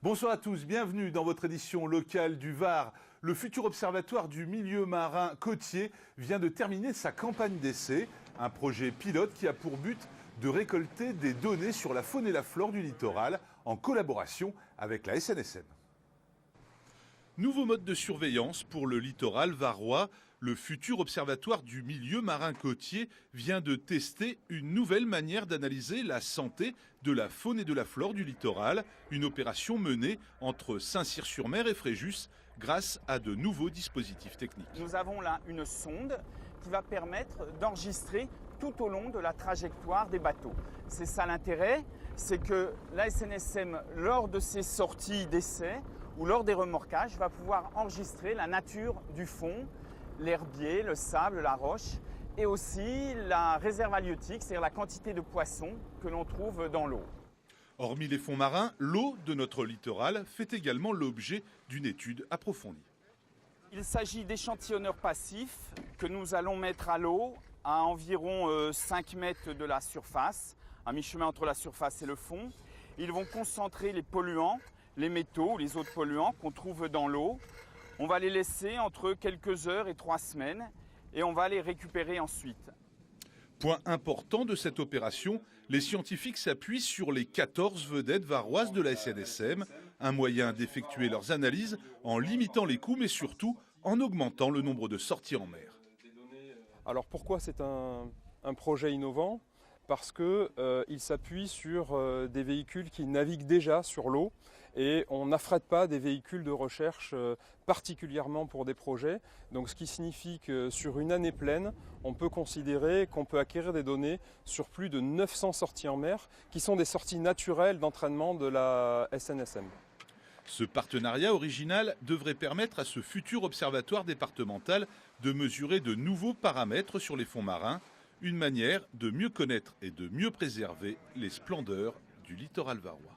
Bonsoir à tous, bienvenue dans votre édition locale du Var. Le futur observatoire du milieu marin côtier vient de terminer sa campagne d'essai, un projet pilote qui a pour but de récolter des données sur la faune et la flore du littoral en collaboration avec la SNSM. Nouveau mode de surveillance pour le littoral varois. Le futur observatoire du milieu marin côtier vient de tester une nouvelle manière d'analyser la santé de la faune et de la flore du littoral. Une opération menée entre Saint-Cyr-sur-Mer et Fréjus grâce à de nouveaux dispositifs techniques. Nous avons là une sonde qui va permettre d'enregistrer tout au long de la trajectoire des bateaux. C'est ça l'intérêt, c'est que la SNSM, lors de ses sorties d'essai ou lors des remorquages, va pouvoir enregistrer la nature du fond, l'herbier, le sable, la roche et aussi la réserve halieutique, c'est-à-dire la quantité de poissons que l'on trouve dans l'eau. Hormis les fonds marins, l'eau de notre littoral fait également l'objet d'une étude approfondie. Il s'agit d'échantillonneurs passifs que nous allons mettre à l'eau à environ 5 mètres de la surface, à mi-chemin entre la surface et le fond. Ils vont concentrer les polluants, les métaux, les autres polluants qu'on trouve dans l'eau. On va les laisser entre quelques heures et 3 semaines et on va les récupérer ensuite. Point important de cette opération, les scientifiques s'appuient sur les 14 vedettes varoises de la SNSM, un moyen d'effectuer leurs analyses en limitant les coûts mais surtout en augmentant le nombre de sorties en mer. Alors pourquoi c'est un projet innovant ? Parce qu'il s'appuie sur des véhicules qui naviguent déjà sur l'eau et on n'affrète pas des véhicules de recherche particulièrement pour des projets. Donc ce qui signifie que sur une année pleine, on peut considérer qu'on peut acquérir des données sur plus de 900 sorties en mer qui sont des sorties naturelles d'entraînement de la SNSM. Ce partenariat original devrait permettre à ce futur observatoire départemental de mesurer de nouveaux paramètres sur les fonds marins, une manière de mieux connaître et de mieux préserver les splendeurs du littoral varois.